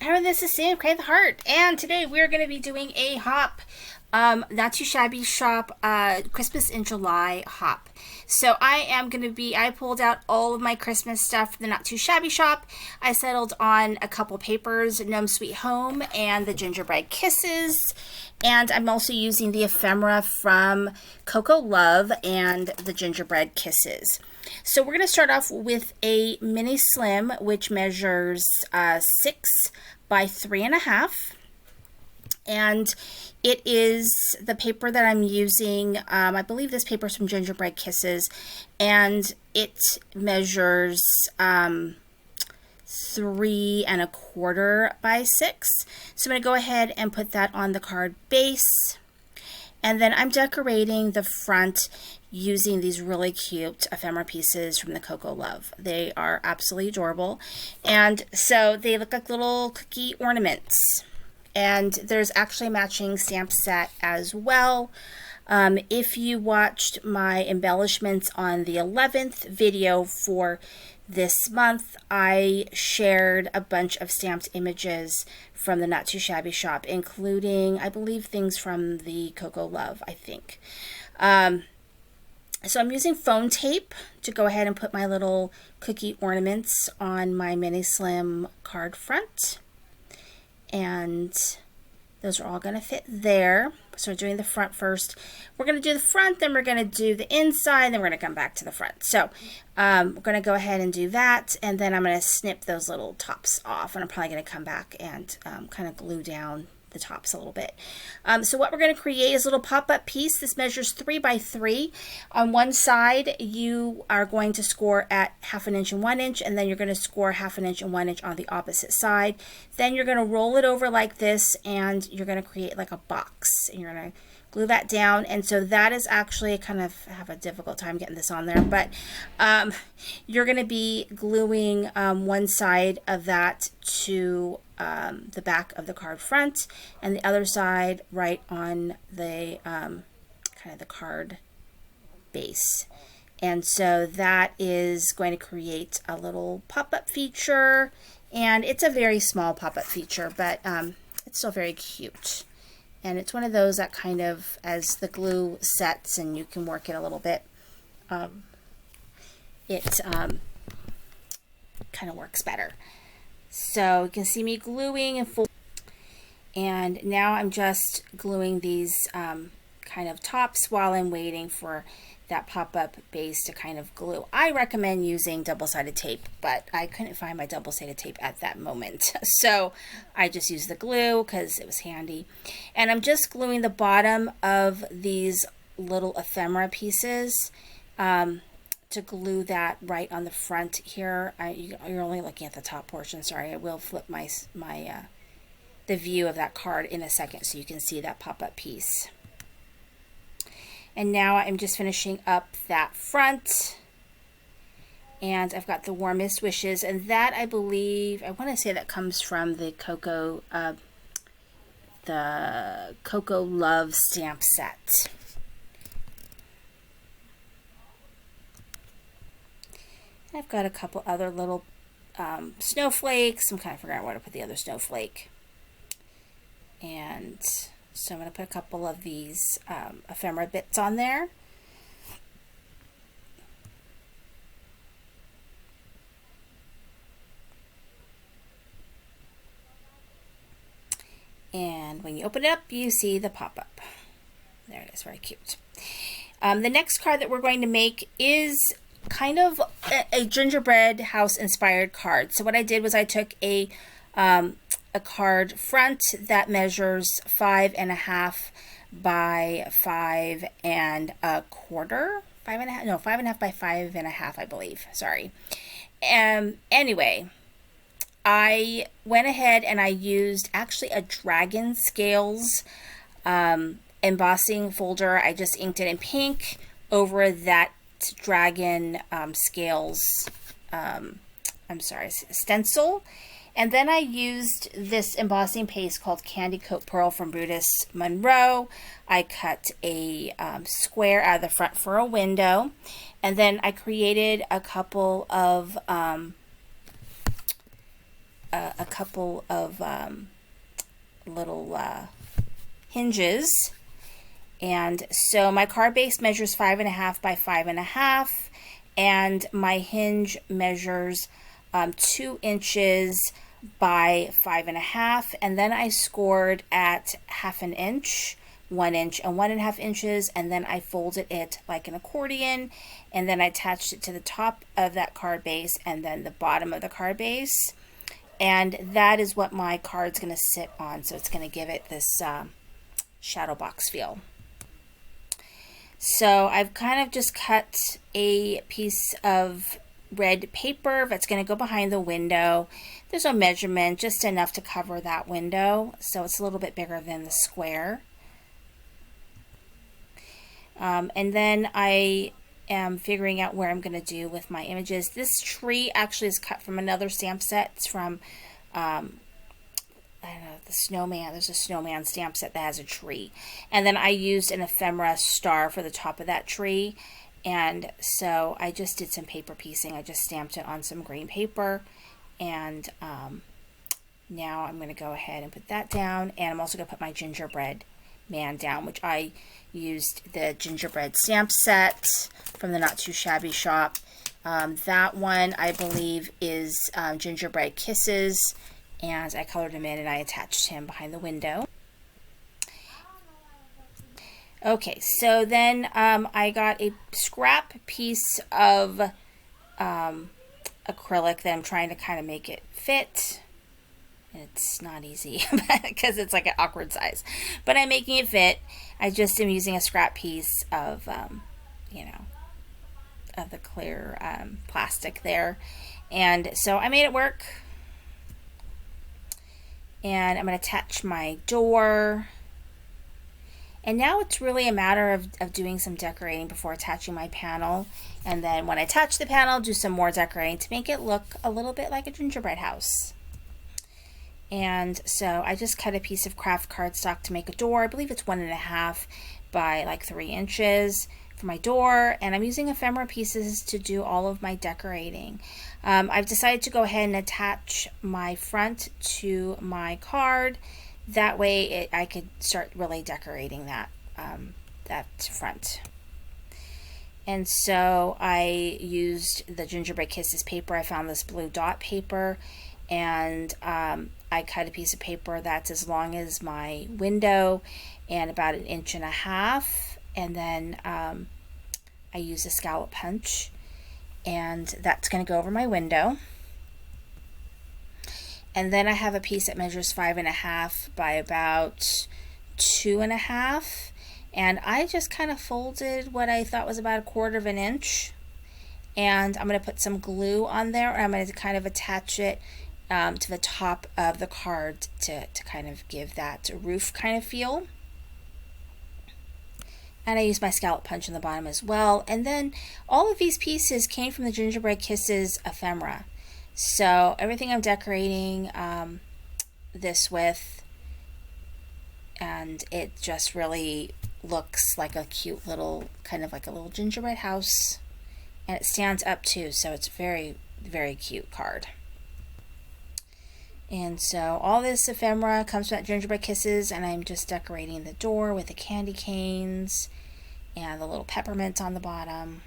Hi, this is Sam, Crave the Heart, and today we're going to be doing a hop, not too shabby shop, Christmas in July hop. So I pulled out all of my Christmas stuff from the Not Too Shabby Shop. I settled on a couple papers, Gnome Sweet Home and the Gingerbread Kisses. And I'm also using the ephemera from Cocoa Love and the Gingerbread Kisses. So we're going to start off with a mini slim, which measures 6 by 3.5. And it is the paper that I'm using. I believe this paper is from Gingerbread Kisses, and it measures 3.25 by 6. So I'm going to go ahead and put that on the card base. And then I'm decorating the front using these really cute ephemera pieces from the Cocoa Love. They are absolutely adorable. And so they look like little cookie ornaments. And there's actually a matching stamp set as well. If you watched my embellishments on the 11th video for this month, I shared a bunch of stamped images from the Not Too Shabby Shop, including, I believe, things from the Cocoa Love, I think. So I'm using foam tape to go ahead and put my little cookie ornaments on my mini slim card front. And those are all going to fit there. So we're doing the front first. We're going to do the front, then we're going to do the inside, then we're going to come back to the front. So we're going to go ahead and do that, and then I'm going to snip those little tops off, and I'm probably going to come back and kind of glue down the tops a little bit. So what we're going to create is a little pop-up piece. This measures 3 by 3. On one side, you are going to score at 1/2 inch and 1 inch, and then you're going to score 1/2 inch and 1 inch on the opposite side. Then you're going to roll it over like this, and you're going to create like a box, and you're going to glue that down. And so that is actually kind of, I have a difficult time getting this on there, but you're going to be gluing one side of that to the back of the card front, and the other side right on the kind of the card base. And so that is going to create a little pop-up feature, and it's a very small pop-up feature, but it's still very cute. And it's one of those that kind of, as the glue sets and you can work it a little bit, it kind of works better. So you can see me gluing and folding. And now I'm just gluing these kind of tops while I'm waiting for that pop-up base to kind of glue. I recommend using double-sided tape, but I couldn't find my double-sided tape at that moment. So I just used the glue because it was handy. And I'm just gluing the bottom of these little ephemera pieces to glue that right on the front here. You're only looking at the top portion. Sorry, I will flip the view of that card in a second so you can see that pop-up piece. And now I'm just finishing up that front. And I've got the warmest wishes. And that, I believe, I want to say that comes from the Cocoa Love stamp set. I've got a couple other little snowflakes. I'm kind of figuring out where to put the other snowflake. And so I'm going to put a couple of these ephemera bits on there. And when you open it up, you see the pop-up. There it is, very cute. The next card that we're going to make is kind of a gingerbread house inspired card. So what I did was I took a card front that measures 5.5 by 5.25. 5.5, no, 5.5 by 5.5, I believe. Sorry. Anyway, I went ahead and I used actually a dragon scales embossing folder. I just inked it in pink over that dragon scales stencil. And then I used this embossing paste called Candy Coat Pearl from Brutus Monroe. I cut a square out of the front for a window. And then I created a couple of a couple of little hinges. And so my card base measures 5.5 by 5.5, and my hinge measures 2 inches by 5.5, and then I scored at 1/2 inch, 1 inch, and 1.5 inches, and then I folded it like an accordion, and then I attached it to the top of that card base and then the bottom of the card base, and that is what my card's going to sit on. So it's going to give it this shadow box feel. So I've kind of just cut a piece of red paper that's going to go behind the window. There's no measurement, just enough to cover that window, so it's a little bit bigger than the square. And then I am figuring out where I'm going to do with my images. This tree actually is cut from another stamp set. It's from I don't know, the snowman. There's a snowman stamp set that has a tree. And then I used an ephemera star for the top of that tree. And so I just did some paper piecing. I just stamped it on some green paper. And now I'm going to go ahead and put that down. And I'm also going to put my gingerbread man down, which I used the gingerbread stamp set from the Not Too Shabby shop. That one, I believe, is Gingerbread Kisses. And I colored him in and I attached him behind the window. Okay, so then I got a scrap piece of acrylic that I'm trying to kind of make it fit. It's not easy because it's like an awkward size, but I'm making it fit. I just am using a scrap piece of, you know, of the clear plastic there. And so I made it work. And I'm going to attach my door. And now it's really a matter of doing some decorating before attaching my panel. And then when I attach the panel, do some more decorating to make it look a little bit like a gingerbread house. And so I just cut a piece of craft cardstock to make a door. I believe it's 1.5 by like 3 inches for my door. And I'm using ephemera pieces to do all of my decorating. I've decided to go ahead and attach my front to my card. That way I could start really decorating that, that front. And so I used the Gingerbread Kisses paper. I found this blue dot paper, and I cut a piece of paper that's as long as my window and about 1.5 inches. And then I used a scallop punch, and that's going to go over my window. And then I have a piece that measures 5.5 by about 2.5, and I just kind of folded what I thought was about 1/4 inch, and I'm going to put some glue on there, and I'm going to kind of attach it to the top of the card to kind of give that roof kind of feel. And I used my scallop punch in the bottom as well. And then all of these pieces came from the Gingerbread Kisses ephemera. So everything I'm decorating this with, and it just really looks like a cute little, kind of like a little gingerbread house. And it stands up too, so it's very, very cute card. And so all this ephemera comes from that Gingerbread Kisses, and I'm just decorating the door with the candy canes and the little peppermint on the bottom.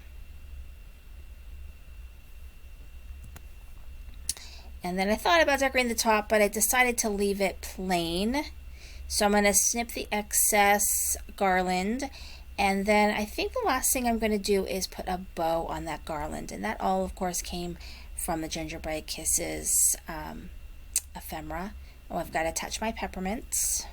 And then I thought about decorating the top, but I decided to leave it plain. So I'm going to snip the excess garland, and then I think the last thing I'm going to do is put a bow on that garland. And that all, of course, came from the Gingerbread Kisses ephemera. Oh, I've got to attach my peppermints.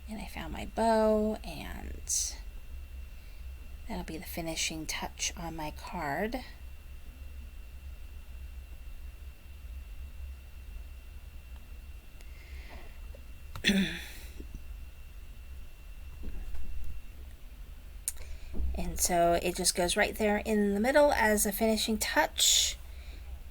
And I found my bow, and that'll be the finishing touch on my card. And so it just goes right there in the middle as a finishing touch.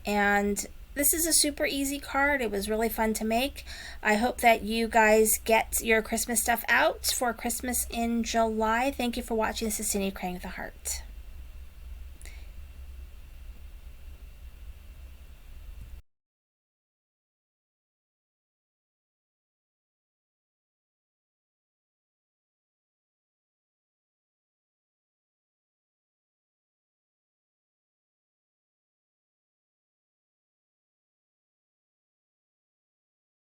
And this is a super easy card. It was really fun to make. I hope that you guys get your Christmas stuff out for Christmas in July. Thank you for watching. This is Cindy Crane with a Heart.